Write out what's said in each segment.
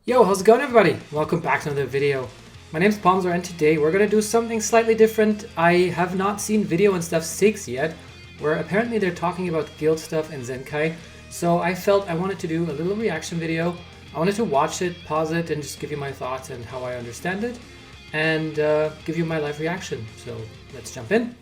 Yo, how's it going everybody? Welcome back to another video. My name's Ponzo and today we're gonna do something slightly different. I have not seen Video and Stuff 6 yet, where apparently they're talking about guild stuff and Zheng Kai. So I felt I wanted to do a little reaction video. I wanted to watch it, pause it, and just give you my thoughts and how I understand it, and give you my live reaction. So let's jump in.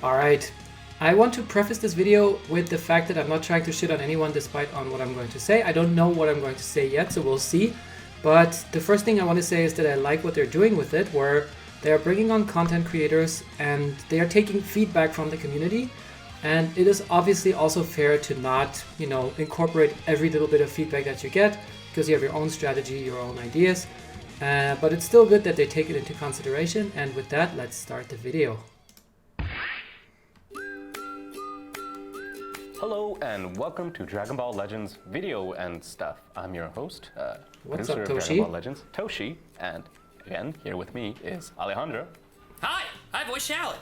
Alright, I want to preface this video with the fact that I'm not trying to shit on anyone despite on what I'm going to say. I don't know what I'm going to say yet, so we'll see. But the first thing I want to say is that I like what they're doing with it, where they are bringing on content creators and they are taking feedback from the community. And it is obviously also fair to not, incorporate every little bit of feedback that you get, because you have your own strategy, your own ideas. But it's still good that they take it into consideration. And with that, let's start the video. Hello and welcome to Dragon Ball Legends Video and Stuff. I'm your host, What's producer up, of Toshi? Dragon Ball Legends, Toshi, and again, here with me is Alejandro. Hi, voice Shallot.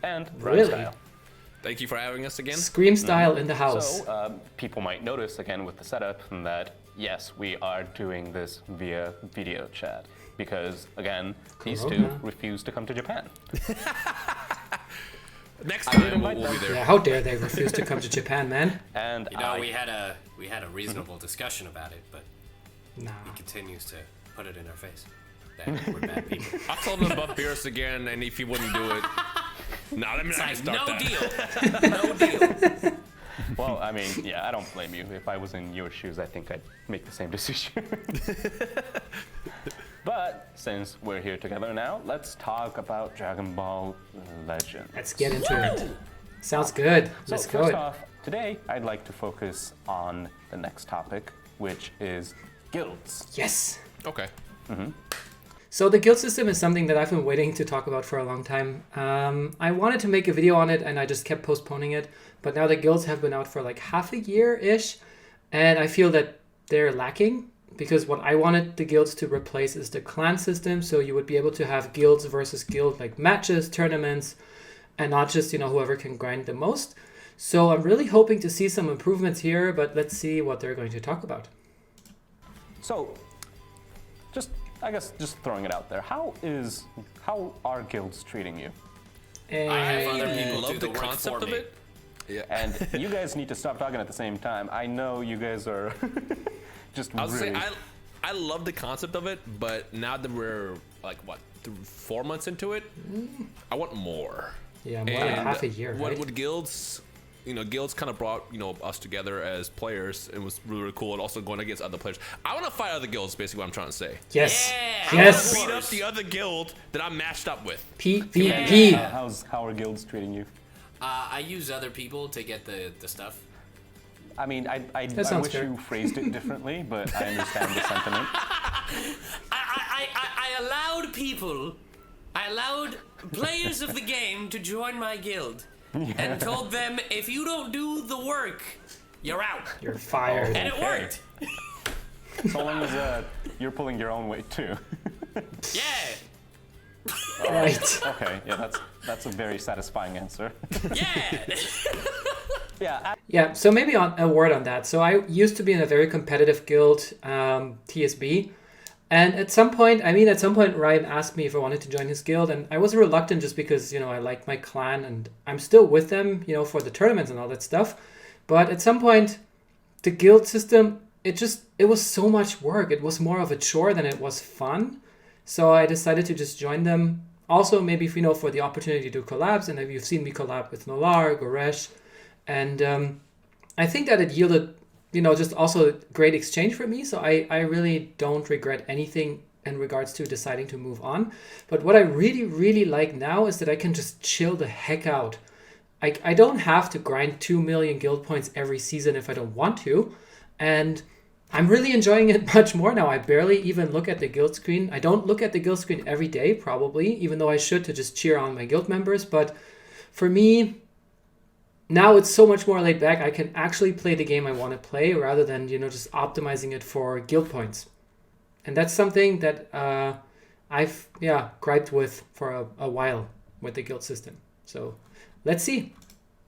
And Really? Style. Thank you for having us again. Scream style in the house. So, people might notice again with the setup that, yes, we are doing this via video chat. Because, again, these two refuse to come to Japan. Next time we'll be there. Yeah, how dare they refuse to come to Japan, man? And We had a reasonable discussion about it, but Nah. he continues to put it in our face that we're bad people. I told him about Beerus again, and if he wouldn't do it, let me It's start like, that. no deal. well, I mean, yeah, I don't blame you. If I was in your shoes, I think I'd make the same decision. But since we're here together now, let's talk about Dragon Ball Legends. Let's get into it. Sounds good. Let's So go. first off, today I'd like to focus on the next topic, which is guilds. Yes. Okay. So the guild system is something that I've been waiting to talk about for a long time. I wanted to make a video on it and I just kept postponing it. But now the guilds have been out for like half a year-ish. And I feel that they're lacking. Because what I wanted the guilds to replace is the clan system. So you would be able to have guilds versus guild like matches, tournaments. And not just, whoever can grind the most. So I'm really hoping to see some improvements here. But let's see what they're going to talk about. So, I guess just throwing it out there, how are guilds treating you? I have other And people Love do the the work concept for of me. it. Yeah. And you guys need to stop talking at the same time. I know you guys are just I was really... saying, I love the concept of it, but now that we're like, 4 months into it, I want more. yeah, more like half a year, What right? would guilds, guilds kind of brought, us together as players. It was really, really cool. And also going against other players. I want to fight other guilds, basically what I'm trying to say. Yes. Yeah. Yes. Beat up the other guild that I'm matched up with. PvP. How are guilds treating you? I use other people to get the stuff. I mean, I sounds wish fair. you phrased it differently, but I understand the sentiment. I allowed players of the game to join my guild. And told them, if you don't do the work, you're out. You're fired. And it worked. So long as you're pulling your own weight too. Yeah. Right. Okay, yeah, that's a very satisfying answer. Yeah. Yeah. Yeah, so maybe on a word on that. So I used to be in a very competitive guild, TSB. And at some point Ryan asked me if I wanted to join his guild. And I was reluctant just because, I like my clan and I'm still with them, for the tournaments and all that stuff. But at some point, the guild system, it was so much work. It was more of a chore than it was fun. So I decided to just join them. Also, maybe for the opportunity to collabs. And you've seen me collab with Nolar, Goresh. And I think that it yielded, just also a great exchange for me. So I really don't regret anything in regards to deciding to move on. But what I really, really like now is that I can just chill the heck out. I don't have to grind 2 million guild points every season if I don't want to. And I'm really enjoying it much more now. I barely even look at the guild screen. I don't look at the guild screen every day, probably, even though I should, to just cheer on my guild members. But for me, now it's so much more laid back. I can actually play the game I want to play rather than, just optimizing it for guild points. And that's something that I've griped with for a while with the guild system. So let's see.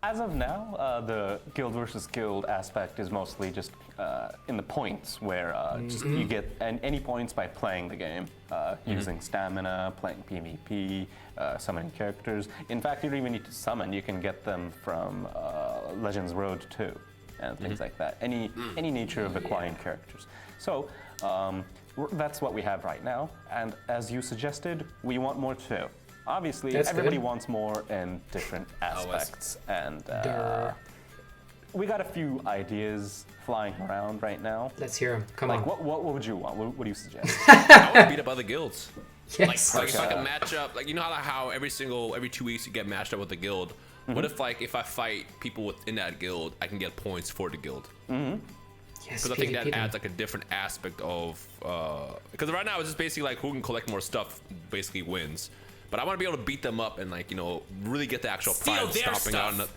As of now, the guild versus guild aspect is mostly just in the points, where just you get any points by playing the game, using stamina, playing PvP, summoning characters. In fact, you don't even need to summon; you can get them from Legends Road 2 and things like that. Any nature of acquiring characters. So that's what we have right now. And as you suggested, we want more too. Obviously, everybody wants more in different aspects, and we got a few ideas flying around right now. Let's hear them. Come on. What would you want? What do you suggest? I want to beat up other guilds. Yes. Like if I can match up, like you know how every 2 weeks you get matched up with a guild. What if if I fight people within that guild, I can get points for the guild? Yes. Because I think that adds like a different aspect of because right now it's just basically like who can collect more stuff basically wins. But I want to be able to beat them up and like really get the actual pride of stomping out.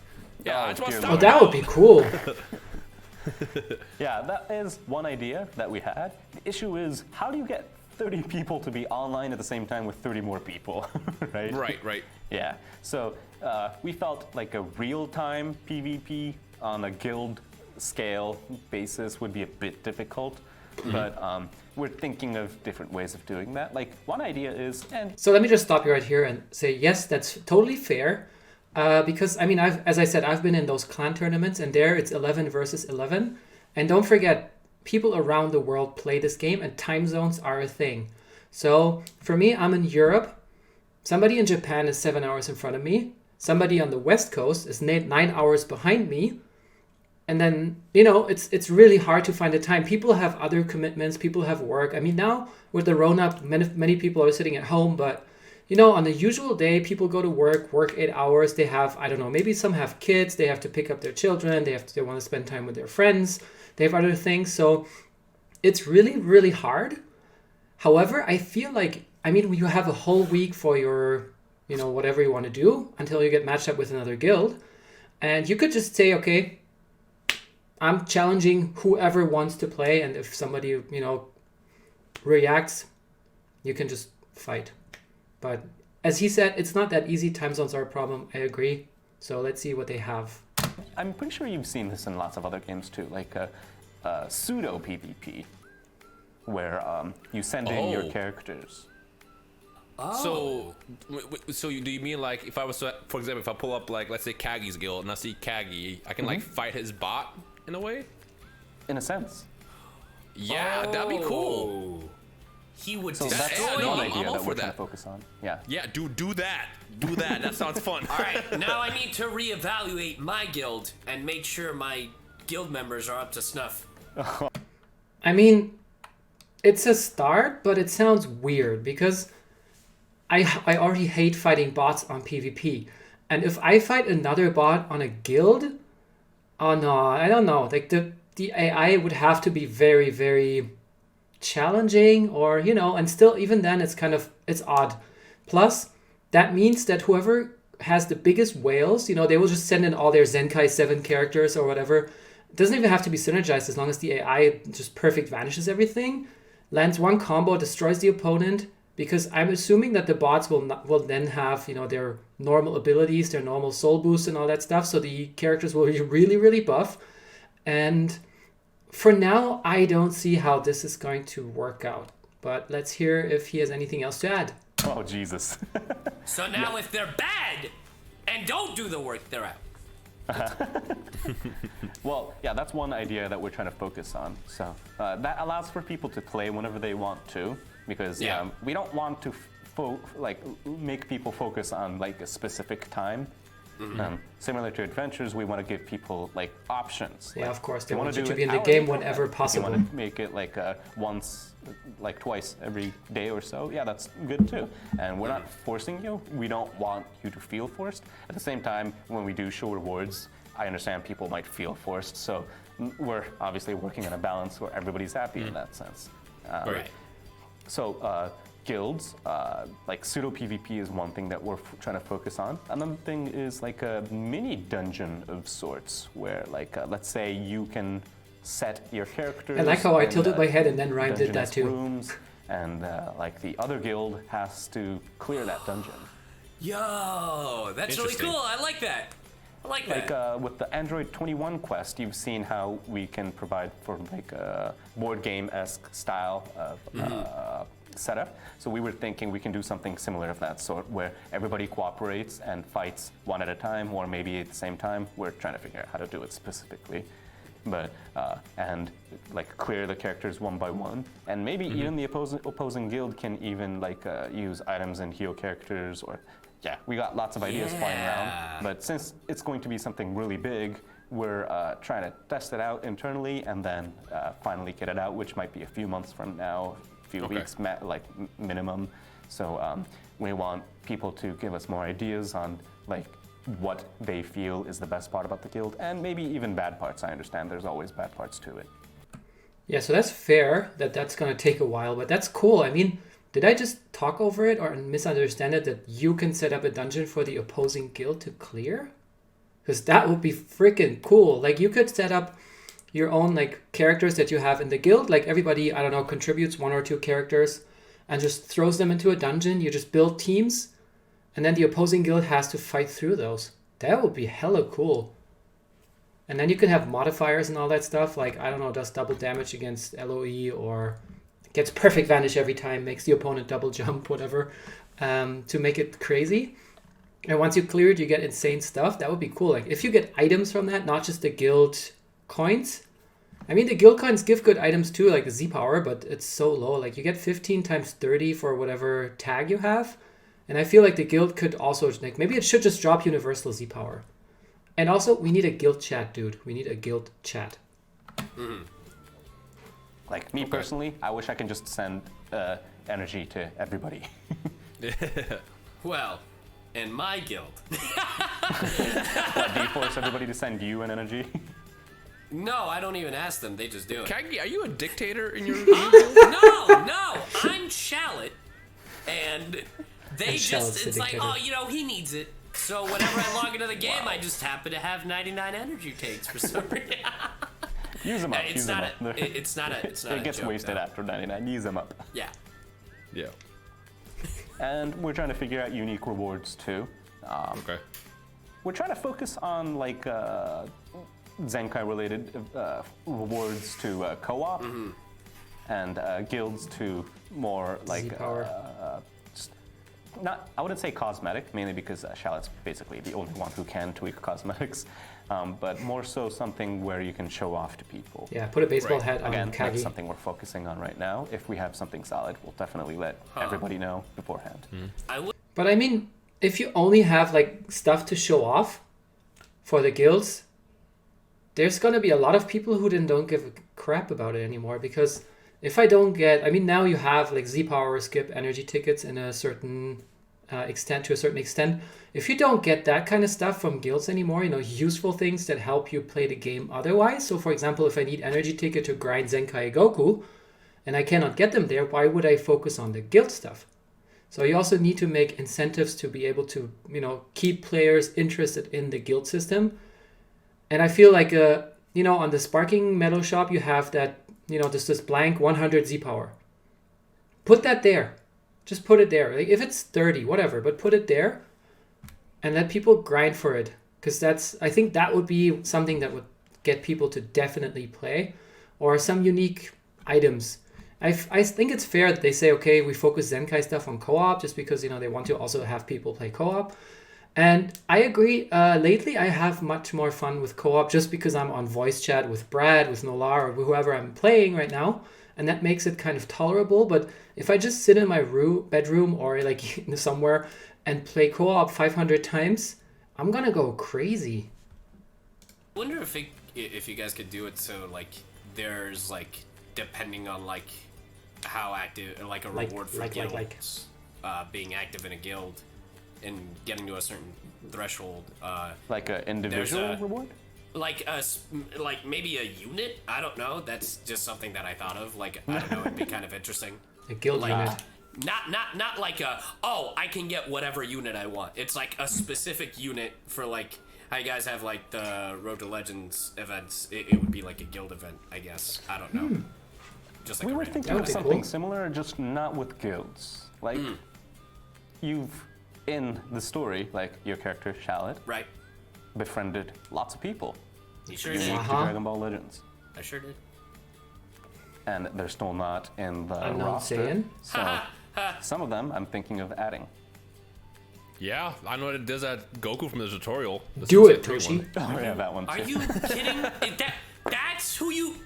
Yeah, I just want to stomp. Oh, that would be cool. Yeah, that is one idea that we had. The issue is, how do you get 30 people to be online at the same time with 30 more people, right? Right. Yeah, so we felt like a real-time PvP on a guild scale basis would be a bit difficult, but we're thinking of different ways of doing that. Like, one idea is... So let me just stop you right here and say, yes, that's totally fair. Because, I mean, as I said, I've been in those clan tournaments, and there it's 11 versus 11. And don't forget, people around the world play this game, and time zones are a thing. So, for me, I'm in Europe. Somebody in Japan is 7 hours in front of me. Somebody on the West Coast is 9 hours behind me. And then, it's really hard to find the time. People have other commitments. People have work. I mean, now with the Rona, many people are sitting at home. But, on the usual day, people go to work 8 hours. They have, I don't know, maybe some have kids. They have to pick up their children. They want to spend time with their friends. They have other things. So it's really, really hard. However, I feel like, you have a whole week for your, whatever you want to do until you get matched up with another guild. And you could just say, okay, I'm challenging whoever wants to play, and if somebody, reacts, you can just fight. But as he said, it's not that easy. Time zones are a problem. I agree. So let's see what they have. I'm pretty sure you've seen this in lots of other games too, like pseudo PvP, where you send in your characters. So do you mean like if I was to, for example, if I pull up like let's say Kagi's guild and I see Kagi, I can like fight his bot in a way? In a sense. Yeah, that'd be cool. He would So destroy that's me. one idea I'm all that for we're trying that. to focus on. Yeah. Yeah, do that. Do that. That sounds fun. All right, now I need to reevaluate my guild and make sure my guild members are up to snuff. It's a start, but it sounds weird because I already hate fighting bots on PvP. And if I fight another bot on a guild, oh no, I don't know. Like the AI would have to be very, very challenging, or and still even then it's odd. Plus, that means that whoever has the biggest whales, they will just send in all their Zheng Kai 7 characters or whatever. It doesn't even have to be synergized as long as the AI just perfect vanishes everything, lands one combo, destroys the opponent. Because I'm assuming that the bots will then have their normal abilities, their normal soul boost and all that stuff. So the characters will be really, really buff. And for now, I don't see how this is going to work out. But let's hear if he has anything else to add. Oh, Jesus. So now if they're bad and don't do the work, they're out. Well, yeah, that's one idea that we're trying to focus on. So that allows for people to play whenever they want to, because we don't want to make people focus on like a specific time. Similar to adventures, we want to give people like options. Yeah, like, of course, they want want you do to it be in the hours, game they whenever can. possible. If you want to make it like twice every day or so, yeah, that's good too. And we're not forcing you. We don't want you to feel forced. At the same time, when we do show rewards, I understand people might feel forced. So we're obviously working on a balance where everybody's happy in that sense. Right. So guilds, like pseudo PvP is one thing that we're trying to focus on. Another thing is like a mini dungeon of sorts, where like let's say you can set your characters. I like how I in, tilted my head and then Ryan did that dungeonous too. Rooms, and like the other guild has to clear that dungeon. Yo, that's really Interesting. cool. I like that. I like that. Like with the Android 21 quest, you've seen how we can provide for like a board game-esque style of setup. So we were thinking we can do something similar of that sort, where everybody cooperates and fights one at a time, or maybe at the same time. We're trying to figure out how to do it specifically, but and like clear the characters one by one, and maybe even the opposing guild can even like use items and heal characters, or yeah, we got lots of ideas flying around. But since it's going to be something really big, we're trying to test it out internally and then finally get it out, which might be a few months from now, a few weeks minimum. So we want people to give us more ideas on like what they feel is the best part about the guild, and maybe even bad parts. I understand there's always bad parts to it. Yeah, so that's fair that that's going to take a while, but that's cool. I mean, did I just talk over it or misunderstand it that you can set up a dungeon for the opposing guild to clear? Because that would be freaking cool. Like, you could set up your own, like, characters that you have in the guild. Like, everybody, I don't know, contributes 1 or 2 characters and just throws them into a dungeon. You just build teams, and then the opposing guild has to fight through those. That would be hella cool. And then you can have modifiers and all that stuff. Like, I don't know, does double damage against LOE, or gets perfect vanish every time, makes the opponent double jump, whatever, to make it crazy. And once you clear it, you get insane stuff. That would be cool. Like, if you get items from that, not just the guild coins. I mean, the guild coins give good items too, like the Z power, but it's so low. Like, you get 15 times 30 for whatever tag you have. And I feel like the guild could also, like, maybe it should just drop universal Z power. And also, we need a guild chat, dude. We need a guild chat. Like me personally, I wish I can just send energy to everybody. Well, in my guild. What, do you force everybody to send you an energy? No, I don't even ask them. They just do it. Are you a dictator in your? No, I'm Shallot, and they Shallot's just, it's the like, dictator. oh, you know, he needs it. So whenever I log into the game, I just happen to have 99 energy takes for some reason. Use them up. It's use not them up. it's not a It gets joke, wasted though. after 99. Use them up. Yeah. Yeah. And we're trying to figure out unique rewards too. Okay. We're trying to focus on like Zheng Kai related rewards to co-op and guilds to more like Z-power. not, I wouldn't say cosmetic, mainly because Shallot's basically the only one who can tweak cosmetics, but more so something where you can show off to people. Yeah, put a baseball Right. hat on Again, that's Kagi. something we're focusing on right now. If we have something solid, we'll definitely let everybody know beforehand. I would. But I mean, if you only have like stuff to show off for the guilds, there's gonna be a lot of people who then don't give a crap about it anymore. Because if I don't get, I mean, now you have like Z power skip energy tickets in a certain extent, to a certain extent. If you don't get that kind of stuff from guilds anymore, you know, useful things that help you play the game otherwise. So for example, if I need energy ticket to grind Zheng Kai Goku, and I cannot get them there, why would I focus on the guild stuff? So you also need to make incentives to be able to, you know, keep players interested in the guild system. And I feel like, you know, on the Sparking Metal Shop, you have that, you know, this blank 100 Z power. Put that there. Just put it there. Like, if it's 30, whatever, but put it there and let people grind for it. Because that's, I think that would be something that would get people to definitely play. Or some unique items. I think it's fair that they say, okay, we focus Zheng Kai stuff on co-op just because, you know, they want to also have people play co-op. And I agree, lately I have much more fun with co-op just because I'm on voice chat with Brad, with Nolar, or whoever I'm playing right now. And that makes it kind of tolerable. But if I just sit in my bedroom or like somewhere and play co-op 500 times, I'm going to go crazy. I wonder if you guys could do it so like there's like depending on like how active like a reward for guilds being active in a guild and getting to a certain threshold. Like an individual reward? Like maybe a unit. I don't know. That's just something that I thought of. Like I don't know. It'd be kind of interesting. A guild unit. Not like I can get whatever unit I want. It's like a specific unit for like how you guys have like the Road to Legends events. It would be like a guild event, I guess. I don't know. Just like We a were random thinking of be something cool. similar, just not with guilds. Like, you've, in the story, like, your character, Shallot, Right. befriended lots of people. You sure Unique did. to Dragon Ball Legends. I sure did. And they're still not in the I'm not roster. saying. So, some of them I'm thinking of adding. Yeah, I know it does that Goku from the tutorial. The Do Sensei it, 3 Toshi. one. Oh, yeah, that one too. Are you kidding? That's who you.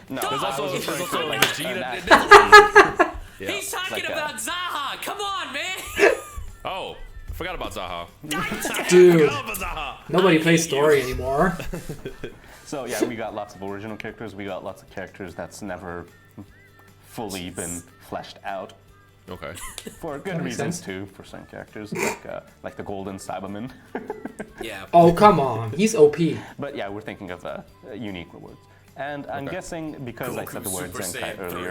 No, There's I Also, was there's referring also to like like Vegeta. Yeah. He's talking like a- about Zaha. Come on, man. Oh, I forgot about Zaha. Dude, Forgot about Zaha. nobody plays story anymore. So yeah, we got lots of original characters. We got lots of characters that's never fully been fleshed out Okay. for good makes reasons sense. too. For some characters, like the Golden Cyberman. Yeah. Oh, come on. He's OP. But yeah, we're thinking of unique rewards. And I'm Okay. guessing because I Goku said the word Super Zheng Kai Saiyan 3.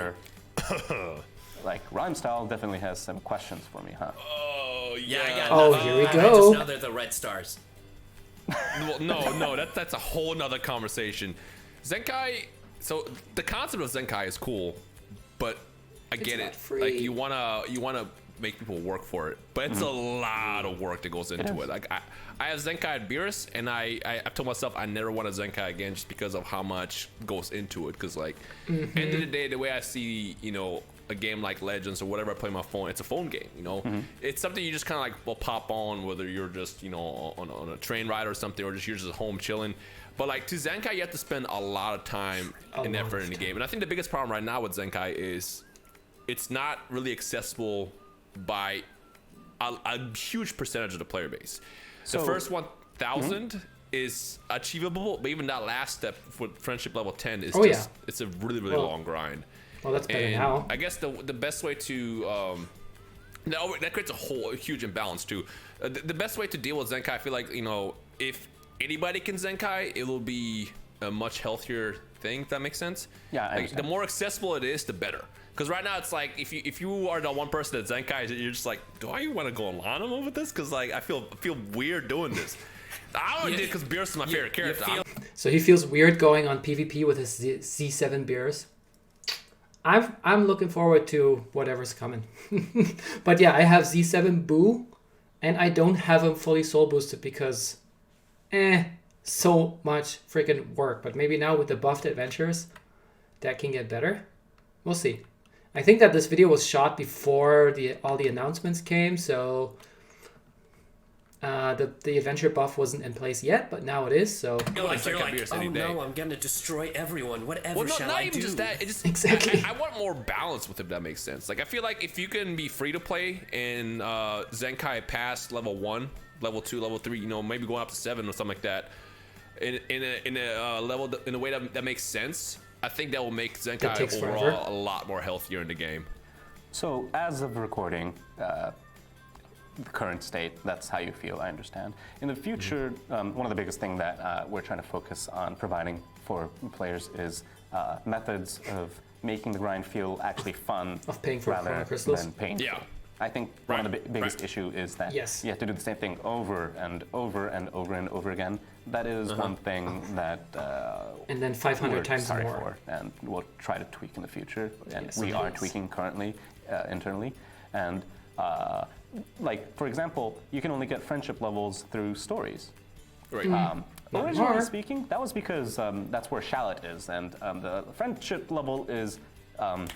earlier, like Rhyme Style definitely has some questions for me, huh? Oh Yeah. Oh, no, here we I go. just know they're the red stars. Well, no, that's a whole nother conversation. Zenkai. So the concept of Zenkai is cool, but I get not it. free. Like you wanna make people work for it, but it's a lot of work that goes into it. Like I have Zenkai at Beerus, and I've told myself I never want a Zenkai again just because of how much goes into it. Because like end of the day, the way I see a game like Legends or whatever I play on my phone, it's a phone game. It's something you just kind of like will pop on, whether you're just on a train ride or something, or just you're just home chilling. But like to Zenkai, you have to spend a lot of time and effort in the game. And I think the biggest problem right now with Zenkai is it's not really accessible by a huge percentage of the player base. The So- first 1,000 is achievable, but even that last step for friendship level 10 is Oh, just it's a really Well, long grind. Well, that's better And now. I guess the best way to that creates a huge imbalance too. The best way to deal with Zenkai, I feel like if anybody can Zenkai, it will be a much healthier thing. If that makes sense. Yeah, I Like, understand. the more accessible it is, the better. Because right now it's like if you are the one person that Zenkai, you're just like, do I want to go on Lanama with this? Because like I feel weird doing this. I only did it because Beerus is my favorite character. So he feels weird going on PvP with his Z7 beers. I'm looking forward to whatever's coming. But yeah, I have Z7 Buu, and I don't have him fully soul boosted because, so much freaking work. But maybe now with the buffed adventures, that can get better. We'll see. I think that this video was shot before all the announcements came, so the adventure buff wasn't in place yet, but now it is. So You're like, Beerus oh any day. no, I'm gonna destroy everyone. Whatever Well, shall not I even do? just that. It just Exactly. I want more balance with it. If that makes sense. Like I feel like if you can be free to play in Zenkai past level 1, level 2, level 3, maybe going up to 7 or something like that, in a level in a way that makes sense. I think that will make Zenkai takes overall forever. a lot more healthier in the game. So as of recording, the current state, that's how you feel, I understand. In the future, one of the biggest things that we're trying to focus on providing for players is methods of making the grind feel actually fun Of paying for rather chrono crystals? than painful. Yeah. I think one of the biggest right. issue is that Yes. you have to do the same thing over and over and over and over again. That is one thing that and then we're 500 times sorry more. for, and we'll try to tweak in the future. And Yes, we are please. tweaking currently internally. And like for example, you can only get friendship levels through stories. Right. Not Originally more. speaking, that was because that's where Shallot is, and the friendship level is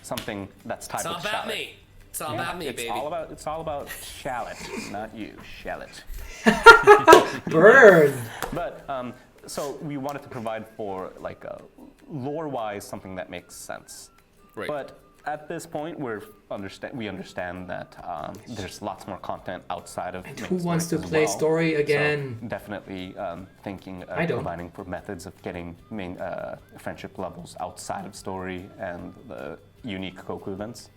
something that's tied It's all with about Shallot. me. It's all about me, it's baby. It's all about Shallot, not you, Shallot. Burn. But so we wanted to provide for like lore-wise something that makes sense. Right. But at this point, we understand that there's lots more content outside of. And main who wants to stories as play well. story So again? definitely thinking I of don't. providing for methods of getting main friendship levels outside of story and the unique Goku events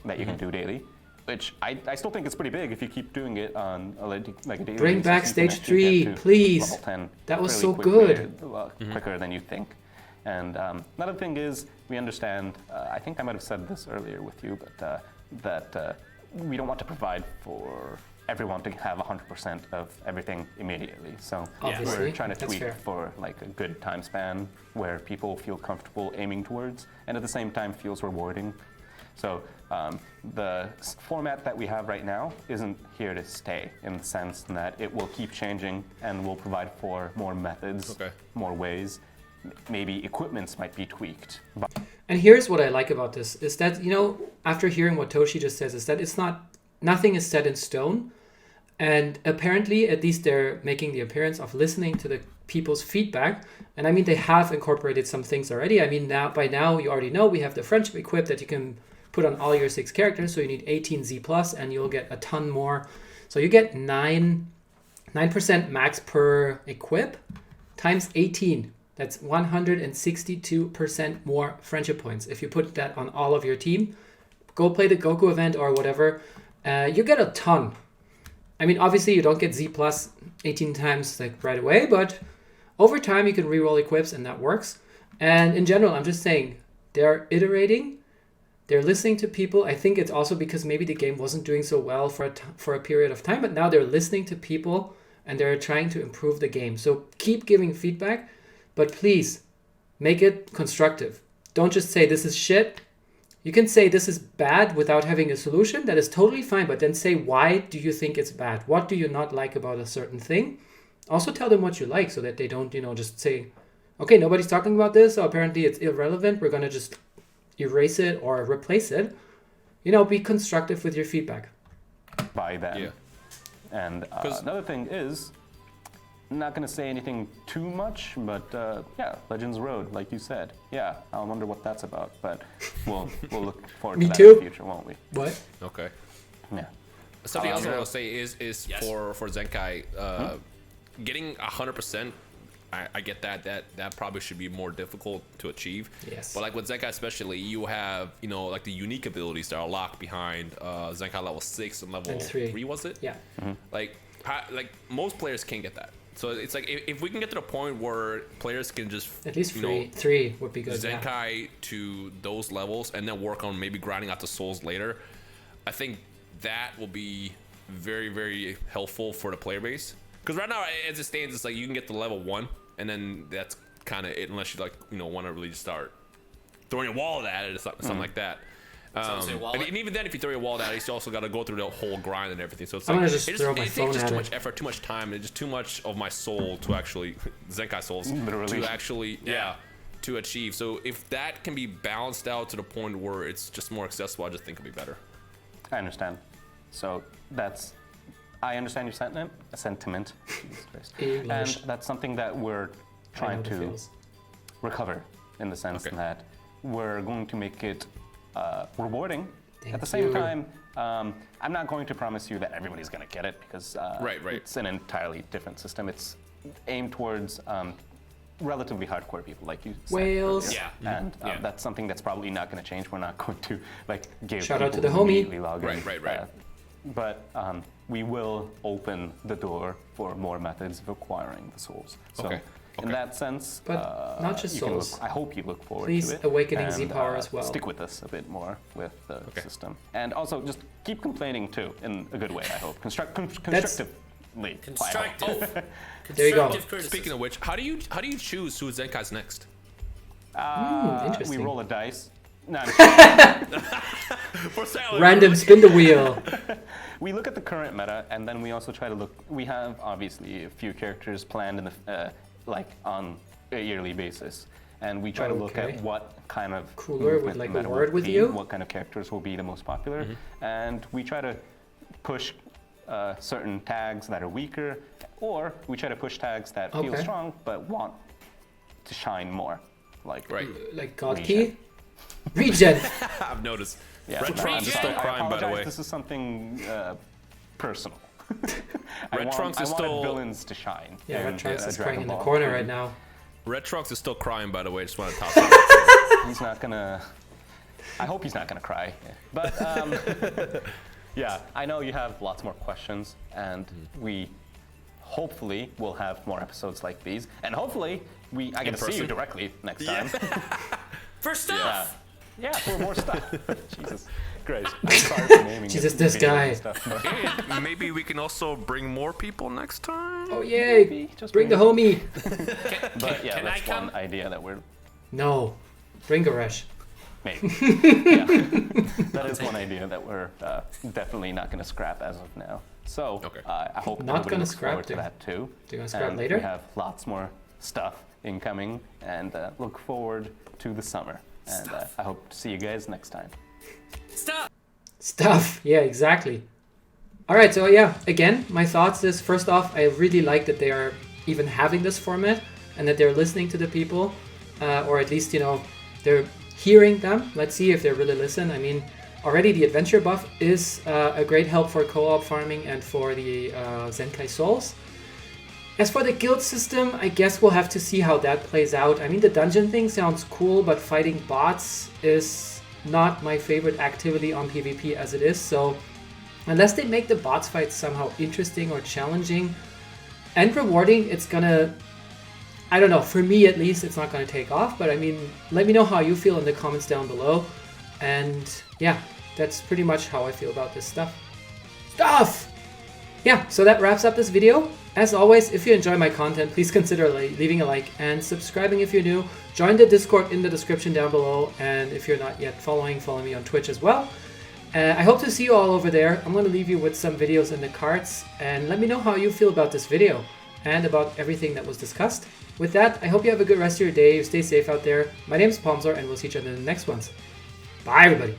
that you can do daily. Which I still think it's pretty big if you keep doing it on like a daily Bring basis. back you can stage actually 3, get to please. Level 10 That was fairly so quickly, good. quicker than you think. And another thing is, we understand, I think I might have said this earlier with you, but that we don't want to provide for everyone to have 100% of everything immediately. So Obviously, we're trying to that's tweak fair. for like a good time span where people feel comfortable aiming towards, and at the same time feels rewarding. So the format that we have right now isn't here to stay, in the sense that it will keep changing and will provide for more methods, more ways. Maybe equipments might be tweaked. And here's what I like about this, is that, you know, after hearing what Toshi just says, is that it's nothing is set in stone. And apparently, at least they're making the appearance of listening to the people's feedback. And I mean, they have incorporated some things already. I mean, by now, you already know we have the friendship equip that you can put on all your 6 characters. So you need 18 Z+, and you'll get a ton more. So you get 9% max per equip times 18. That's 162% more friendship points. If you put that on all of your team, go play the Goku event or whatever, you get a ton. I mean, obviously you don't get Z+ 18 times like right away, but over time you can reroll equips and that works. And in general, I'm just saying, they're iterating, they're listening to people. I think it's also because maybe the game wasn't doing so well for a period of time, but now they're listening to people and they're trying to improve the game. So keep giving feedback. But please, make it constructive. Don't just say this is shit. You can say this is bad without having a solution. That is totally fine. But then say, why do you think it's bad? What do you not like about a certain thing? Also tell them what you like so that they don't, just say, okay, nobody's talking about this, so apparently it's irrelevant. We're going to just erase it or replace it. Be constructive with your feedback. By then. Yeah. And another thing is, I'm not going to say anything too much, but Legends Road, like you said. Yeah, I wonder what that's about, but we'll look forward to that in the future, won't we? What? Okay. Yeah. Something else I want to say is yes. for Zheng Kai, getting 100%, I get that probably should be more difficult to achieve. Yes. But like with Zheng Kai especially, you have, like the unique abilities that are locked behind Zheng Kai level 6 and level 3, was it? Yeah. Mm-hmm. Like most players can't get that. So it's like if we can get to the point where players can just at least 3 would be good. Zheng Kai to those levels and then work on maybe grinding out the souls later, I think that will be very, very helpful for the player base. Because right now, as it stands, it's like you can get to level 1, and then that's kind of it, unless you want to really just start throwing a wall at it or something like that. And even then, if you throw your wall at it, you also got to go through the whole grind and everything. So it's like it takes just too much effort, too much time, and just too much of my soul to actually Zheng Kai souls literally to actually to achieve. So if that can be balanced out to the point where it's just more accessible, I just think it'll be better. I understand. So I understand your sentiment. Jesus Christ. And that's something that we're trying to recover, in the sense that we're going to make it rewarding. At the same time, I'm not going to promise you that everybody's going to get it, because it's an entirely different system. It's aimed towards relatively hardcore people, like you said. Whales. Yeah. And that's something that's probably not going to change. We're not going to give shout out to people the homie. immediately log in. Right. But we will open the door for more methods of acquiring the souls. So in that sense, but not just souls. I hope you look forward Please, to it. awakening Z-Power as well. Stick with us a bit more with the system. And also just keep complaining too, in a good way, I hope. Constructively. Constructive. There you go. Speaking of which, how do you choose who Zheng Kai's next? Interesting. We roll a dice. No, random spin the wheel. We look at the current meta, and then we also try to look. We have obviously a few characters planned in the on a yearly basis, and we try to look at what kind of cooler with like a word with you. What kind of characters will be the most popular, and we try to push certain tags that are weaker, or we try to push tags that feel strong but want to shine more, like God Key. Regen. I've noticed. Yeah, Red Trunks is still crying, by the way. This is something personal. Red Trunks is still villains to shine. Yeah, Red Trunks is crying in the corner right now. Red Trunks is still crying, by the way. Just want to toss it. He's not gonna. I hope he's not gonna cry. But yeah, I know you have lots more questions, and we hopefully will have more episodes like these, and hopefully I get to see you directly next time. For stuff. Yeah, for more stuff. Jesus Christ. I'm sorry for naming Jesus, it this video guy. and stuff, but Hey, maybe we can also bring more people next time. Oh yay! maybe, just Bring the maybe. homie. But yeah, Can I that's come? one idea that we're No, bring Garesh. maybe. Yeah. That is one idea that we're definitely not going to scrap as of now. So Okay. I hope Not everybody gonna looks scrap, forward to dude. that too. Do you wanna scrap And later? We have lots more stuff incoming, and look forward to the summer. And I hope to see you guys next time. Stop. Stuff. Yeah, exactly. All right, so yeah, again, my thoughts is, first off, I really like that they are even having this format and that they're listening to the people, or at least, you know, they're hearing them. Let's see if they really listen. I mean, already the adventure buff is a great help for co-op farming and for the Zheng Kai souls. As for the guild system, I guess we'll have to see how that plays out. I mean, the dungeon thing sounds cool, but fighting bots is not my favorite activity on PvP as it is, so unless they make the bots fights somehow interesting or challenging and rewarding, it's gonna, I don't know, for me at least, it's not gonna take off. But I mean, let me know how you feel in the comments down below. And yeah, that's pretty much how I feel about this stuff. Yeah, so that wraps up this video. As always, if you enjoy my content, please consider leaving a like and subscribing if you're new. Join the Discord in the description down below, and if you're not yet following, follow me on Twitch as well. I hope to see you all over there. I'm going to leave you with some videos in the cards, and let me know how you feel about this video and about everything that was discussed. With that, I hope you have a good rest of your day. You stay safe out there. My name is Pomzor, and we'll see each other in the next ones. Bye, everybody.